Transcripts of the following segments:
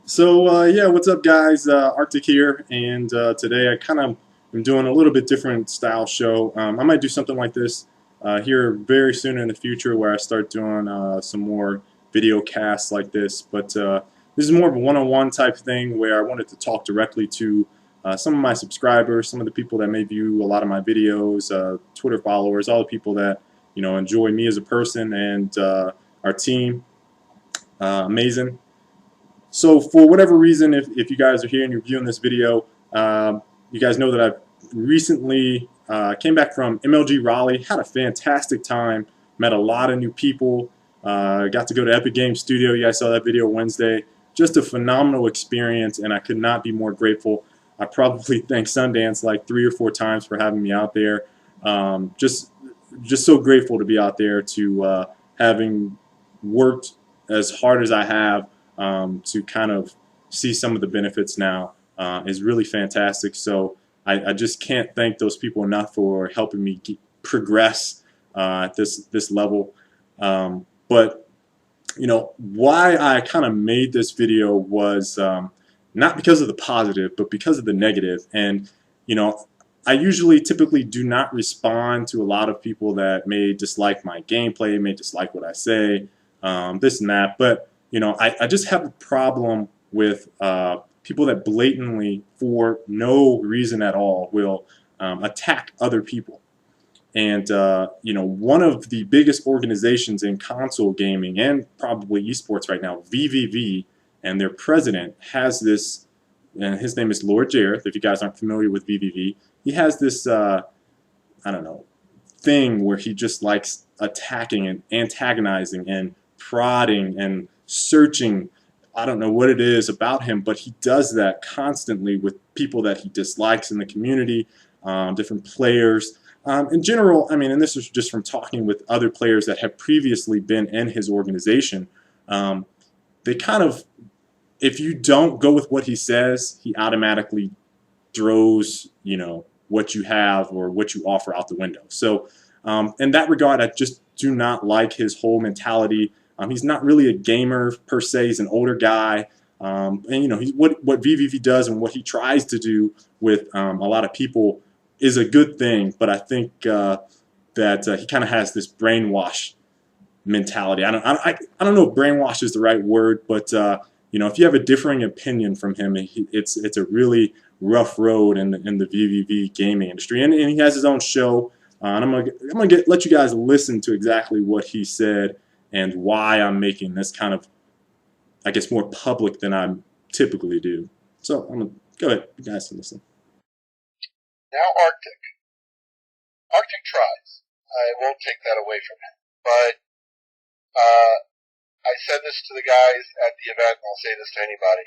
Yeah, what's up, guys? Arctic here, and today I kind of am doing a little bit different style show. I might do something like this here very soon in the future, where I start doing some more video casts like this. But this is more of a one-on-one type thing where I wanted to talk directly to some of my subscribers, some of the people that may view a lot of my videos, Twitter followers, all the people that enjoy me as a person and our team. Amazing. So for whatever reason, if you guys are here and you're viewing this video, you guys know that I've recently came back from MLG Raleigh, had a fantastic time, met a lot of new people, got to go to Epic Games Studio. You guys saw that video Wednesday. Just a phenomenal experience, and I could not be more grateful. I probably thank Sundance like 3 or 4 times for having me out there. Just so grateful to be out there, to having worked as hard as I have, to kind of see some of the benefits now is really fantastic. So I just can't thank those people enough for helping me progress at this level. But why I kind of made this video was not because of the positive, but because of the negative. And you know, I usually typically do not respond to a lot of people that may dislike my gameplay, may dislike what I say, this and that. But I just have a problem with people that blatantly, for no reason at all, will attack other people. And one of the biggest organizations in console gaming and probably esports right now, VVV, and their president has this, and his name is Lord Jareth. If you guys aren't familiar with VVV, he has this, I don't know, thing where he just likes attacking and antagonizing and prodding and searching. I don't know what it is about him, but he does that constantly with people that he dislikes in the community, different players. In general, I mean, and this is just from talking with other players that have previously been in his organization, they kind of, if you don't go with what he says, he automatically throws, what you have or what you offer out the window. So in that regard, I just do not like his whole mentality. He's not really a gamer per se. He's an older guy. And what VVV does and what he tries to do with a lot of people is a good thing. But I think that he kind of has this brainwash mentality. I don't know if brainwash is the right word, but if you have a differing opinion from him, it's a really rough road in the VVV gaming industry. And he has his own show. And I'm gonna let you guys listen to exactly what he said and why I'm making this kind of, I guess, more public than I typically do. So I'm gonna go ahead, you guys can listen. Now Arctic tries. I won't take that away from him. But I said this to the guys at the event, and I'll say this to anybody.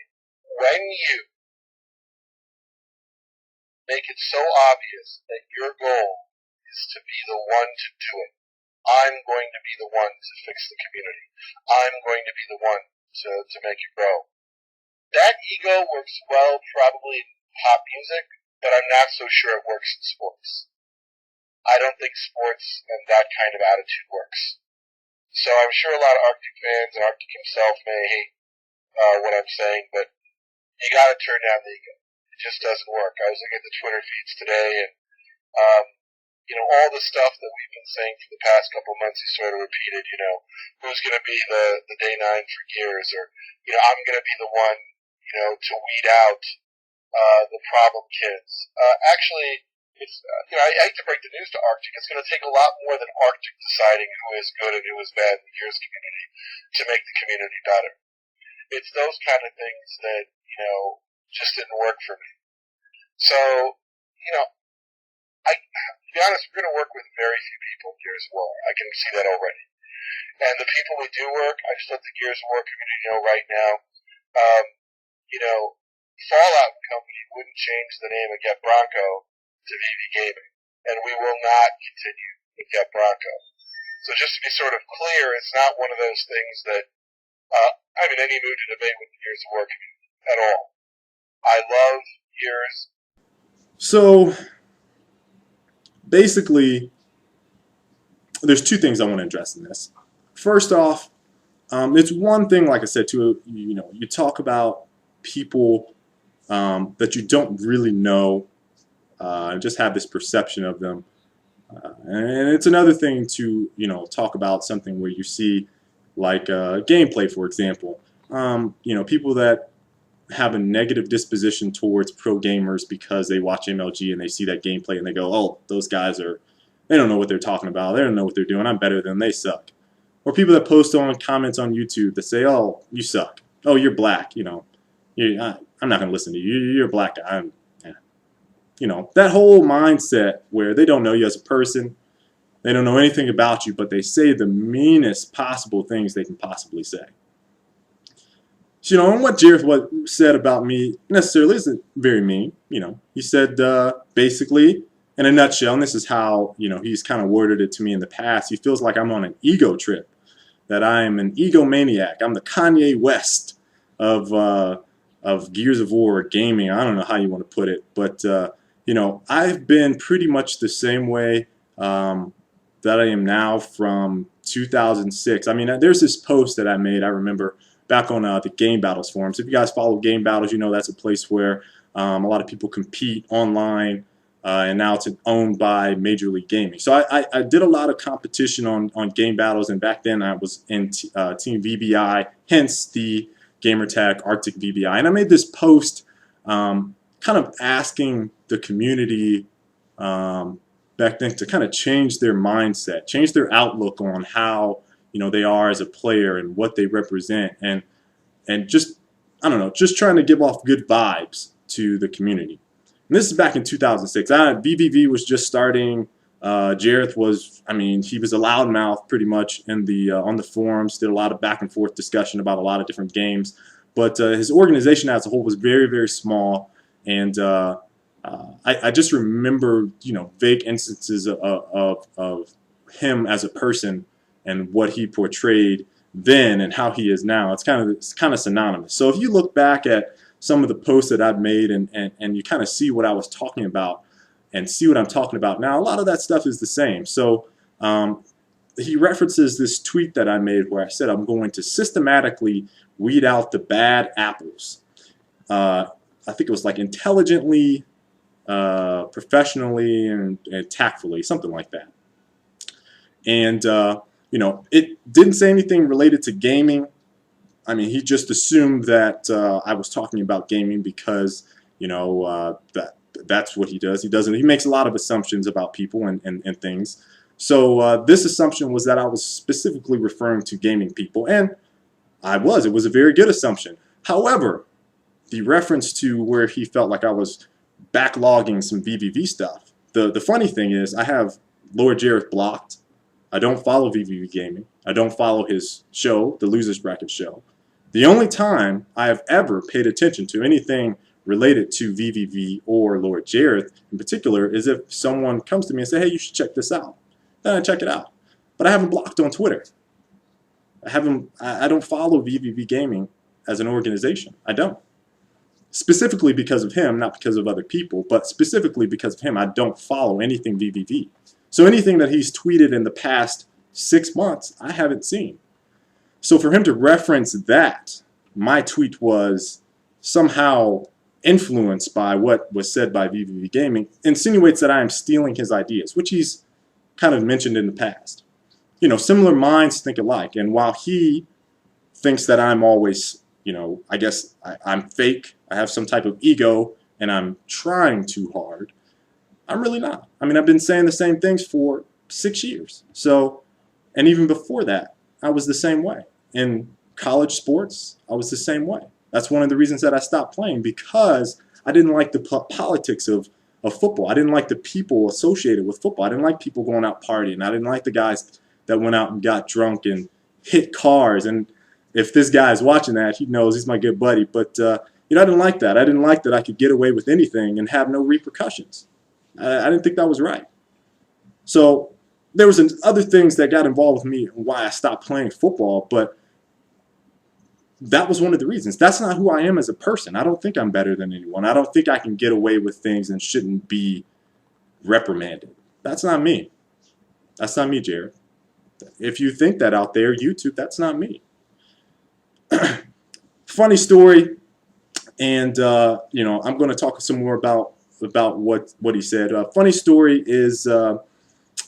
When you make it so obvious that your goal is to be the one to do it, I'm going to be the one to fix the community. I'm going to be the one to make it grow. That ego works well probably in pop music, but I'm not so sure it works in sports. I don't think sports and that kind of attitude works. So I'm sure a lot of Arctic fans and Arctic himself may hate what I'm saying, but you gotta turn down the ego. It just doesn't work. I was looking at the Twitter feeds today, and all the stuff that we've been saying for the past couple of months, he sort of repeated, who's going to be the day 9 for Gears, or, I'm going to be the one, to weed out the problem kids. Actually, it's, I hate to break the news to Arctic. It's going to take a lot more than Arctic deciding who is good and who is bad in the Gears community to make the community better. It's those kind of things that, just didn't work for me. So, to be honest, we're going to work with very few people in Gears of War. I can see that already. And the people we do work, I just let the Gears of War community know right now, Fallout Company wouldn't change the name of Get Bronco to VV Gaming. And we will not continue with Get Bronco. So just to be sort of clear, it's not one of those things that I'm in any mood to debate with the Gears of War community at all. I love Gears. So basically, there's two things I want to address in this. First off, it's one thing, like I said, you talk about people that you don't really know, just have this perception of them. And it's another thing to, talk about something where you see like gameplay, for example. People that have a negative disposition towards pro gamers because they watch MLG and they see that gameplay and they go, oh, those guys they don't know what they're talking about. They don't know what they're doing. I'm better than they suck. Or people that post on comments on YouTube that say, oh, you suck. Oh, you're black. I'm not going to listen to you. You're a black guy. That whole mindset where they don't know you as a person. They don't know anything about you, but they say the meanest possible things they can possibly say. So, and what Jareth said about me necessarily isn't very mean. He said basically, in a nutshell, and this is how he's kind of worded it to me in the past. He feels like I'm on an ego trip, that I am an egomaniac. I'm the Kanye West of Gears of War gaming. I don't know how you want to put it, but I've been pretty much the same way that I am now from 2006. I mean, there's this post that I made. I remember back on the Game Battles forums. If you guys follow Game Battles, that's a place where a lot of people compete online, and now it's owned by Major League Gaming. So I did a lot of competition on Game Battles, and back then I was in Team VBI, hence the gamer tag Arctic VBI. And I made this post kind of asking the community back then to kind of change their mindset, change their outlook on how they are as a player and what they represent, and just, I don't know, just trying to give off good vibes to the community. And this is back in 2006. VVV was just starting. Jareth was, he was a loudmouth pretty much in on the forums, did a lot of back and forth discussion about a lot of different games. But his organization as a whole was very, very small. And I just remember, vague instances of him as a person and what he portrayed then and how he is now. It's kind of synonymous. So if you look back at some of the posts that I've made and you kind of see what I was talking about and see what I'm talking about now, a lot of that stuff is the same. So he references this tweet that I made where I said I'm going to systematically weed out the bad apples. I think it was like intelligently, professionally, and tactfully, something like that. And it didn't say anything related to gaming. He just assumed that I was talking about gaming because, that's what he does. He makes a lot of assumptions about people and things. So this assumption was that I was specifically referring to gaming people, and it was a very good assumption. However, the reference to where he felt like I was backlogging some VVV stuff, the funny thing is I have Lord Jareth blocked. I don't follow VVV Gaming. I don't follow his show, the Losers Bracket show. The only time I have ever paid attention to anything related to VVV or Lord Jareth in particular is if someone comes to me and says, hey, you should check this out. Then I check it out. But I haven't blocked on Twitter. I don't follow VVV Gaming as an organization. I don't. Specifically because of him, not because of other people, but specifically because of him, I don't follow anything VVV. So anything that he's tweeted in the past 6 months, I haven't seen. So for him to reference that, my tweet was somehow influenced by what was said by VVV Gaming, insinuates that I am stealing his ideas, which he's kind of mentioned in the past. Similar minds think alike. And while he thinks that I'm always, I guess I'm fake, I have some type of ego, and I'm trying too hard, I'm really not. I've been saying the same things for 6 years. So, and even before that, I was the same way. In college sports, I was the same way. That's one of the reasons that I stopped playing, because I didn't like the politics of football. I didn't like the people associated with football. I didn't like people going out partying. I didn't like the guys that went out and got drunk and hit cars. And if this guy is watching that, he knows he's my good buddy. But, I didn't like that. I didn't like that I could get away with anything and have no repercussions. I didn't think that was right. So there was other things that got involved with me and why I stopped playing football, but that was one of the reasons. That's not who I am as a person. I don't think I'm better than anyone. I don't think I can get away with things and shouldn't be reprimanded. That's not me. That's not me, Jared. If you think that out there, YouTube, that's not me. Funny story. And you know, I'm going to talk some more about what he said. Funny story is I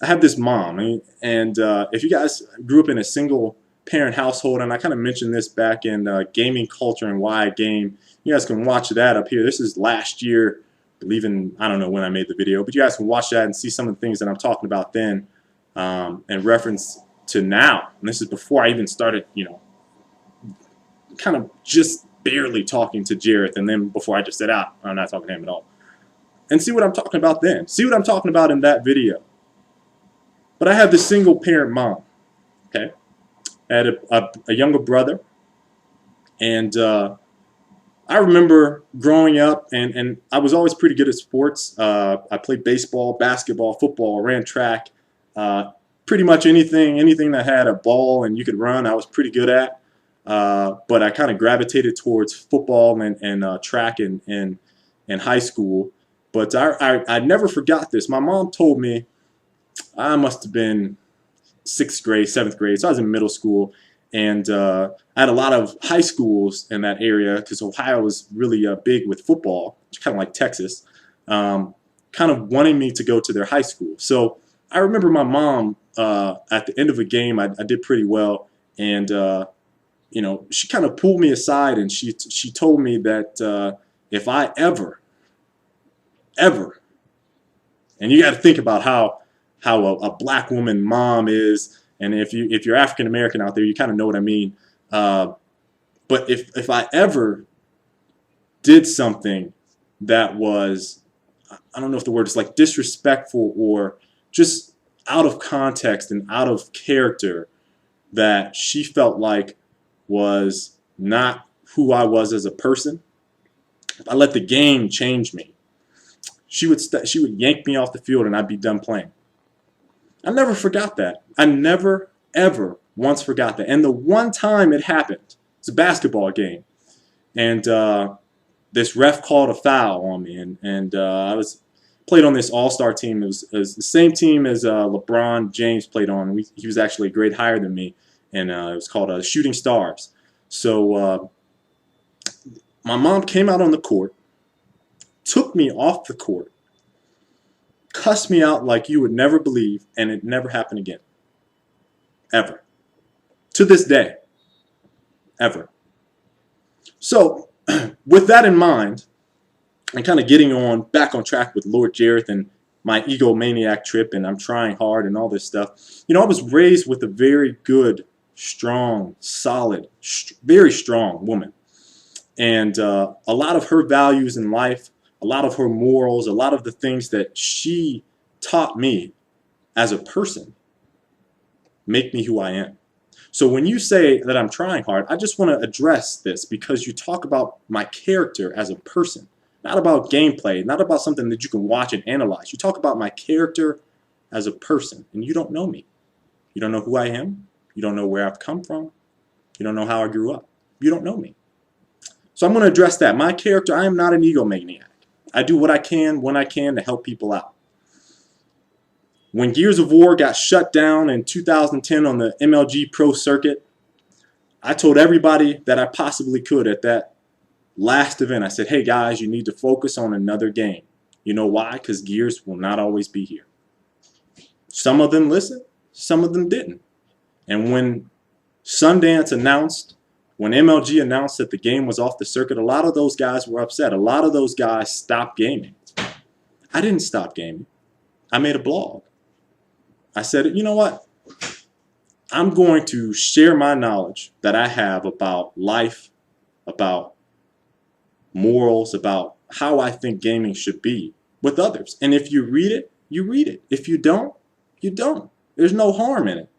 have this mom, and if you guys grew up in a single parent household, and I kind of mentioned this back in gaming culture and why I game, you guys can watch that up here. This is last year, I don't know when I made the video, but you guys can watch that and see some of the things that I'm talking about then, in reference to now. And this is before I even started, you know, kind of just barely talking to Jareth, and then before I just said, I'm not talking to him at all. And see what I'm talking about then. See what I'm talking about in that video. But I have this single parent mom, okay? I had a younger brother, and I remember growing up, and I was always pretty good at sports. I played baseball, basketball, football, ran track. Pretty much anything that had a ball and you could run, I was pretty good at. But I kind of gravitated towards football and track in high school. But I never forgot this. My mom told me I must have been 6th grade, 7th grade. So I was in middle school, and I had a lot of high schools in that area because Ohio was really big with football, kind of like Texas, kind of wanting me to go to their high school. So I remember my mom at the end of a game, I did pretty well, and you know, she kind of pulled me aside and she told me that if I ever, and you got to think about how a black woman mom is, and if you're African American out there, you kind of know what I mean. But if I ever did something that was, I don't know if the word is like disrespectful or just out of context and out of character, that she felt like was not who I was as a person, if I let the game change me, she would yank me off the field and I'd be done playing. I never forgot that. I never, ever once forgot that. And the one time it happened, it's a basketball game, and this ref called a foul on me, and I was played on this all-star team. It was the same team as LeBron James played on. He was actually a grade higher than me, and it was called Shooting Stars. So my mom came out on the court, took me off the court, cussed me out like you would never believe, and it never happened again. Ever. To this day. Ever. So, with that in mind, and kind of getting back on track with Lord Jareth and my egomaniac trip, and I'm trying hard and all this stuff. You know, I was raised with a very good, strong, solid, very strong woman. And a lot of her values in life, a lot of her morals, a lot of the things that she taught me as a person make me who I am. So when you say that I'm trying hard, I just want to address this because you talk about my character as a person, not about gameplay, not about something that you can watch and analyze. You talk about my character as a person, and you don't know me. You don't know who I am. You don't know where I've come from. You don't know how I grew up. You don't know me. So I'm going to address that. My character, I am not an egomaniac. I do what I can when I can to help people out. When Gears of War got shut down in 2010 on the MLG Pro Circuit, I told everybody that I possibly could at that last event, I said, hey guys, you need to focus on another game. You know why? Because Gears will not always be here. Some of them listened, some of them didn't. And when Sundance announced, when MLG announced that the game was off the circuit, a lot of those guys were upset. A lot of those guys stopped gaming. I didn't stop gaming. I made a blog. I said, you know what? I'm going to share my knowledge that I have about life, about morals, about how I think gaming should be with others. And if you read it, you read it. If you don't, you don't. There's no harm in it.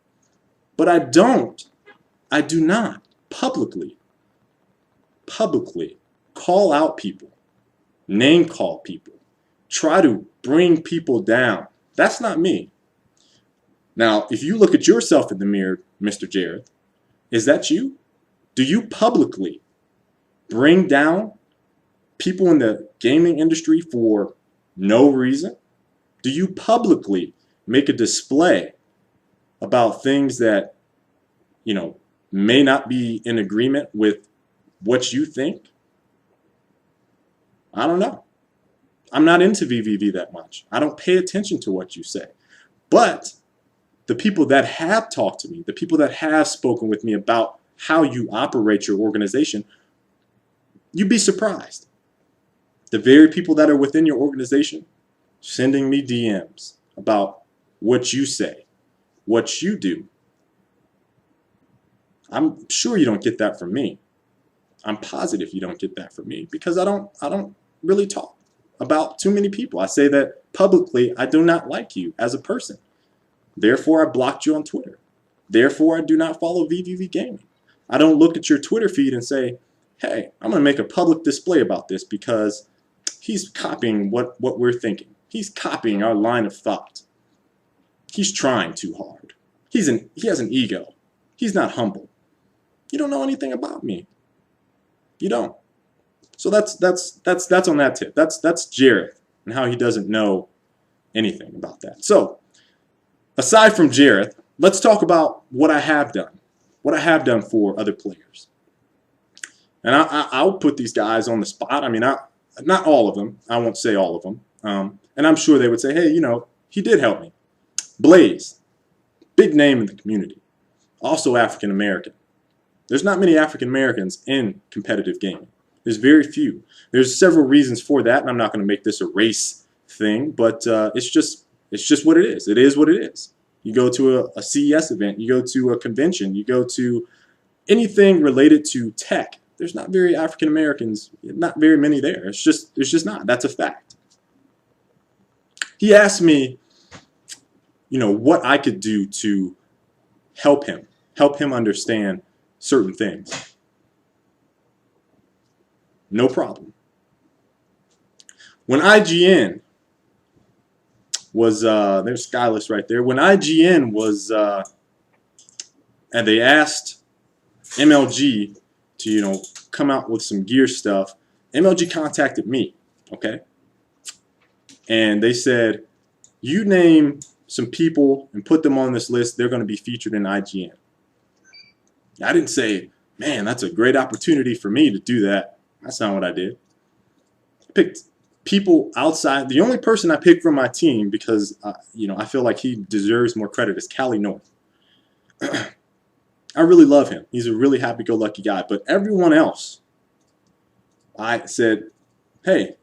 But I do not publicly call out people, name call people, try to bring people down. That's not me. Now, if you look at yourself in the mirror, Mr. Jareth, is that you? Do you publicly bring down people in the gaming industry for no reason? Do you publicly make a display about things that, may not be in agreement with what you think? I don't know. I'm not into VVV that much. I don't pay attention to what you say. But the people that have talked to me, the people that have spoken with me about how you operate your organization, you'd be surprised. The very people that are within your organization sending me DMs about what you say, what you do. I'm sure you don't get that from me. I'm positive you don't get that from me because I don't really talk about too many people. I say that publicly. I do not like you as a person. Therefore, I blocked you on Twitter. Therefore, I do not follow VVV Gaming. I don't look at your Twitter feed and say, hey, I'm going to make a public display about this because he's copying what we're thinking. He's copying our line of thought. He's trying too hard. He has an ego. He's not humble. You don't know anything about me. You don't. So that's on that tip. That's Jareth and how he doesn't know anything about that. So aside from Jareth, let's talk about what I have done. What I have done for other players. And I'll put these guys on the spot. I mean, not all of them. I won't say all of them. And I'm sure they would say, hey, he did help me. Blaze, big name in the community. Also African American. There's not many African Americans in competitive gaming. There's very few. There's several reasons for that, and I'm not going to make this a race thing, but it's just what it is. It is what it is. You go to a CES event, you go to a convention, you go to anything related to tech. There's not very African Americans, not very many there. It's just not. That's a fact. He asked me, what I could do to help him understand certain things. No problem. When IGN was, there's Skyless right there. When IGN was, and they asked MLG to, come out with some gear stuff, MLG contacted me, okay? And they said, you name some people and put them on this list, they're going to be featured in IGN. I didn't say, man, that's a great opportunity for me to do that. That's not what I did. I picked people outside. The only person I picked from my team because, I feel like he deserves more credit is Cali North. I really love him. He's a really happy-go-lucky guy. But everyone else, I said, hey,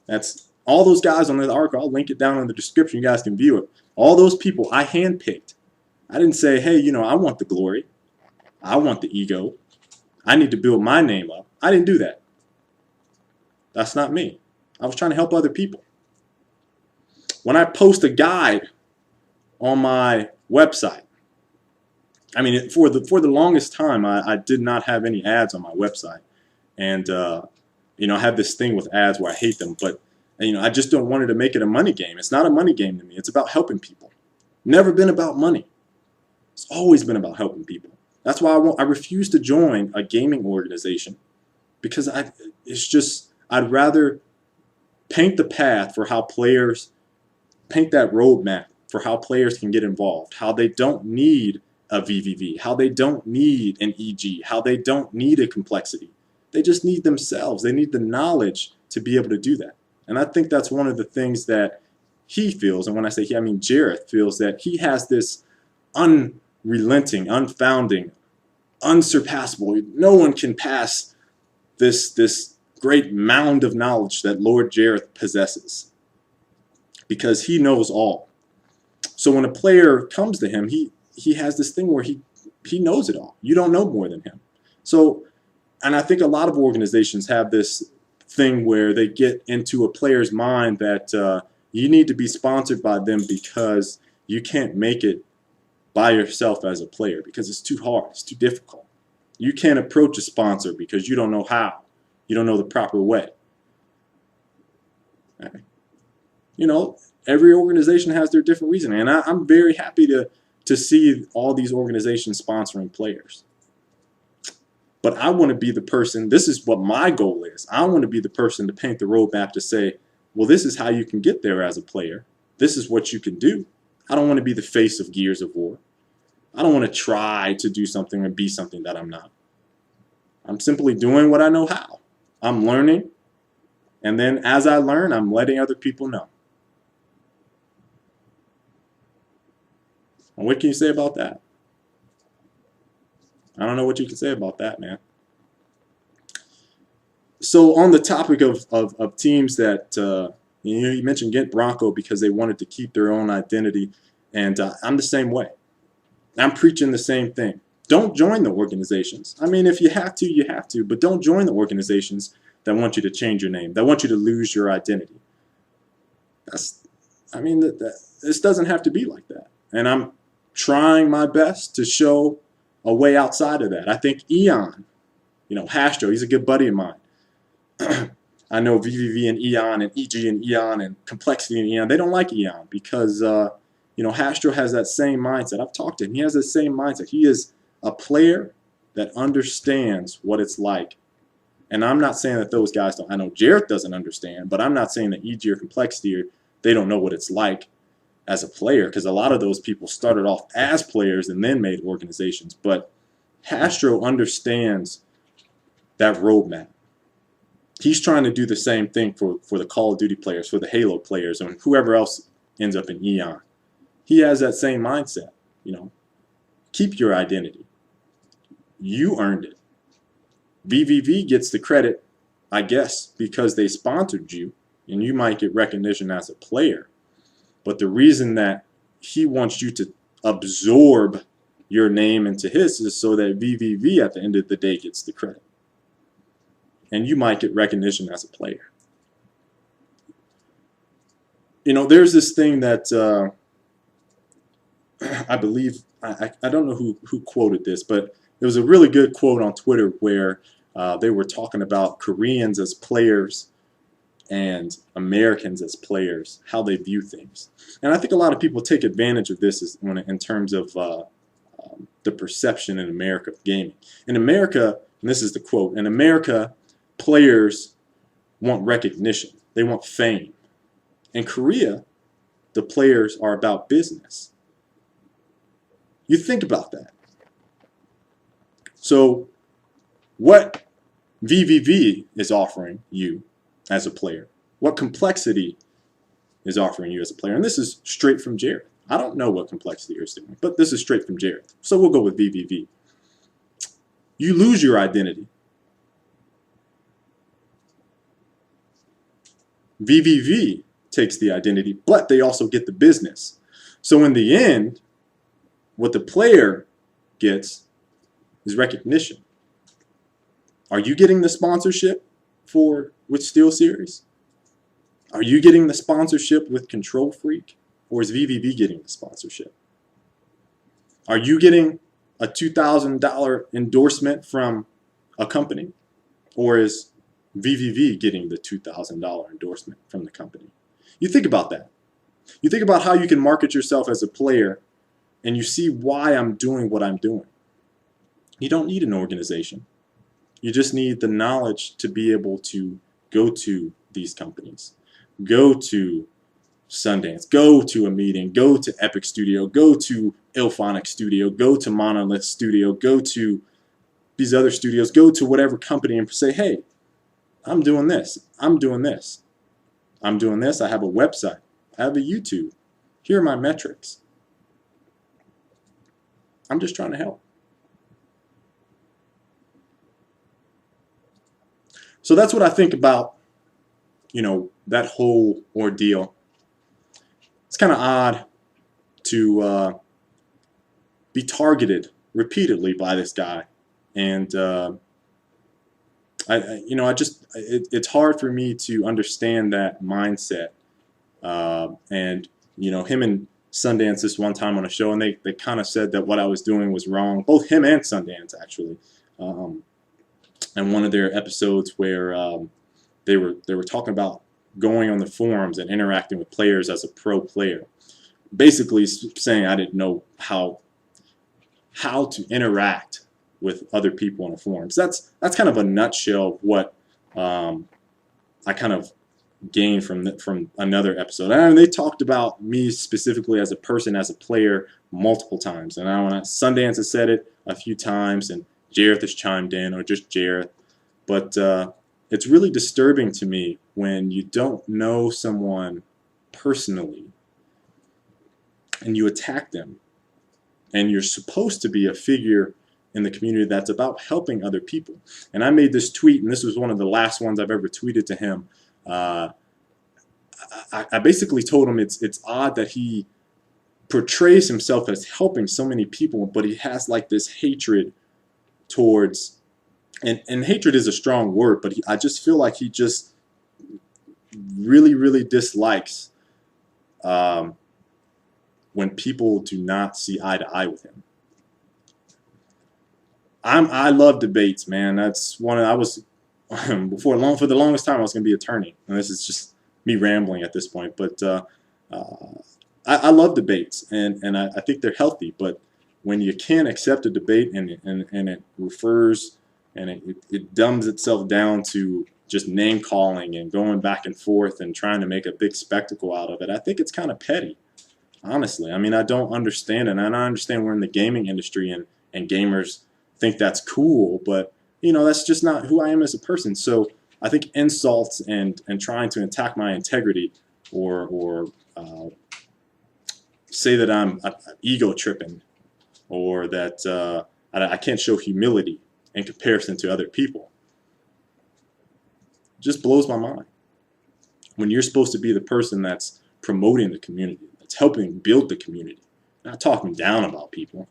that's all those guys on the article. I'll link it down in the description. You guys can view it. All those people I handpicked. I didn't say, hey, I want the glory. I want the ego. I need to build my name up. I didn't do that. That's not me. I was trying to help other people. When I post a guide on my website, I mean, for the longest time, I did not have any ads on my website. And, I have this thing with ads where I hate them. But, I just don't want to make it a money game. It's not a money game to me. It's about helping people. Never been about money. It's always been about helping people. That's why I refuse to join a gaming organization because I'd rather paint the path for how players, paint that roadmap for how players can get involved, how they don't need a VVV, how they don't need an EG, how they don't need a complexity. They just need themselves. They need the knowledge to be able to do that. And I think that's one of the things that he feels, and when I say he, I mean Jareth feels that he has this unrelenting, unfounding, unsurpassable. No one can pass this great mound of knowledge that Lord Jareth possesses because he knows all. So when a player comes to him, he has this thing where he knows it all. You don't know more than him. So, and I think a lot of organizations have this thing where they get into a player's mind that you need to be sponsored by them because you can't make it by yourself as a player because it's too hard, it's too difficult. You can't approach a sponsor because you don't know how. You don't know the proper way. Every organization has their different reasoning, and I'm very happy to see all these organizations sponsoring players. But I want to be the person, this is what my goal is. I want to be the person to paint the roadmap to say, well, this is how you can get there as a player. This is what you can do. I don't want to be the face of Gears of War. I don't want to try to do something or be something that I'm not. I'm simply doing what I know how. I'm learning. And then as I learn, I'm letting other people know. And what can you say about that? I don't know what you can say about that, man. So on the topic of teams that you mentioned Ghent Bronco because they wanted to keep their own identity, and I'm the same way. I'm preaching the same thing. Don't join the organizations. I mean, if you have to, you have to, but don't join the organizations that want you to change your name, that want you to lose your identity. That's, I mean, this doesn't have to be like that. And I'm trying my best to show a way outside of that. I think Eon, Hastro, he's a good buddy of mine. I know VVV and Eon and EG and Eon and Complexity and Eon, they don't like Eon because, Hastro has that same mindset. I've talked to him. He has the same mindset. He is a player that understands what it's like. And I'm not saying that those guys don't. I know Jareth doesn't understand, but I'm not saying that EG or Complexity, they don't know what it's like as a player, because a lot of those people started off as players and then made organizations. But Hastro understands that roadmap. He's trying to do the same thing for the Call of Duty players, for the Halo players, and whoever else ends up in Eon. He has that same mindset. Keep your identity. You earned it. VVV gets the credit, I guess, because they sponsored you, and you might get recognition as a player. But the reason that he wants you to absorb your name into his is so that VVV at the end of the day gets the credit. And you might get recognition as a player. There's this thing that I believe, I don't know who quoted this, but there was a really good quote on Twitter where they were talking about Koreans as players and Americans as players, how they view things. And I think a lot of people take advantage of this in terms of the perception in America of gaming. In America, and this is the quote, in America, players want recognition. They want fame. In Korea, the players are about business. You think about that. So what VVV is offering you as a player, what Complexity is offering you as a player, and this is straight from Jareth. I don't know what Complexity is doing, but this is straight from Jareth. So we'll go with VVV. You lose your identity. VVV takes the identity, but they also get the business. So in the end, what the player gets is recognition. Are you getting the sponsorship with SteelSeries? Are you getting the sponsorship with Control Freak? Or is VVV getting the sponsorship? Are you getting a $2,000 endorsement from a company? Or is VVV getting the $2,000 endorsement from the company? You think about that. You think about how you can market yourself as a player, and you see why I'm doing what I'm doing. You don't need an organization. You just need the knowledge to be able to go to these companies, go to Sundance, go to a meeting, go to Epic Studio, go to Ilphonic Studio, go to Monolith Studio, go to these other studios, go to whatever company and say, hey, I'm doing this, I'm doing this, I'm doing this, I have a website, I have a YouTube, here are my metrics. I'm just trying to help. So that's what I think about, that whole ordeal. It's kind of odd to be targeted repeatedly by this guy, and it's hard for me to understand that mindset. And him and Sundance this one time on a show, and they kind of said that what I was doing was wrong. Both him and Sundance actually. And one of their episodes where they were talking about going on the forums and interacting with players as a pro player, basically saying I didn't know how to interact with other people on the forums. That's kind of a nutshell of what I kind of gained from another episode. And they talked about me specifically as a person, as a player, multiple times. And Sundance has said it a few times, and Jareth has chimed in, or just Jareth. But it's really disturbing to me when you don't know someone personally and you attack them, and you're supposed to be a figure in the community that's about helping other people. And I made this tweet, and this was one of the last ones I've ever tweeted to him. I basically told him it's odd that he portrays himself as helping so many people, but he has like this hatred towards, and hatred is a strong word, but I just feel like he just really, really dislikes when people do not see eye to eye with him. I love debates, man. That's one I was for the longest time I was going to be an attorney, and this is just me rambling at this point. But I love debates, and I think they're healthy. But when you can't accept a debate and it refers and it dumbs itself down to just name calling and going back and forth and trying to make a big spectacle out of it, I think it's kind of petty. Honestly, I mean, I don't understand it. And I understand we're in the gaming industry and gamers think that's cool, but that's just not who I am as a person. So I think insults and trying to attack my integrity or say that I'm ego tripping or that I can't show humility in comparison to other people just blows my mind. When you're supposed to be the person that's promoting the community, that's helping build the community, not talking down about people.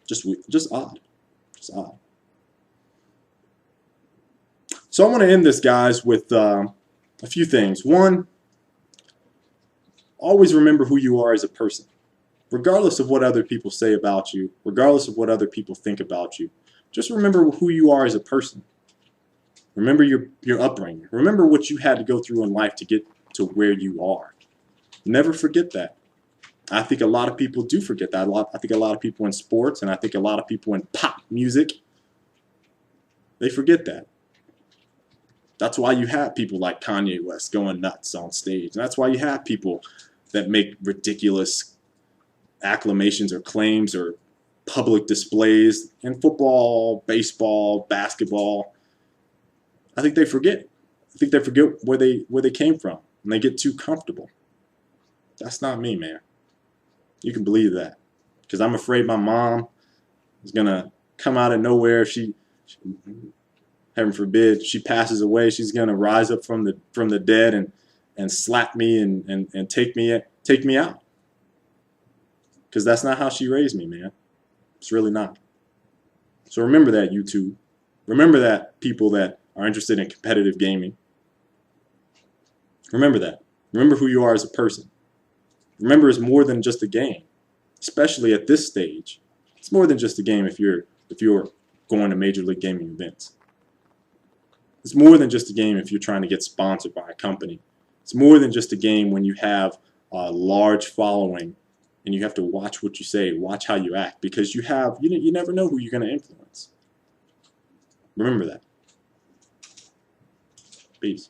just odd. Just odd. So I want to end this, guys, with a few things. One, always remember who you are as a person. Regardless of what other people say about you, regardless of what other people think about you, just remember who you are as a person. Remember your upbringing. Remember what you had to go through in life to get to where you are. Never forget that. I think a lot of people do forget that. I think a lot of people in sports, and I think a lot of people in pop music, they forget that. That's why you have people like Kanye West going nuts on stage. And that's why you have people that make ridiculous acclamations or claims or public displays in football, baseball, basketball. I think they forget. I think they forget where they came from, and they get too comfortable. That's not me, man. You can believe that, because I'm afraid my mom is gonna come out of nowhere. She heaven forbid, she passes away. She's gonna rise up from the dead and slap me and take me out, because that's not how she raised me, man. It's really not. So remember that, YouTube. Remember that, people that are interested in competitive gaming. Remember that. Remember who you are as a person. Remember, it's more than just a game, especially at this stage. It's more than just a game if you're going to Major League Gaming events. It's more than just a game if you're trying to get sponsored by a company. It's more than just a game when you have a large following and you have to watch what you say, watch how you act, because you never know who you're going to influence. Remember that. Peace.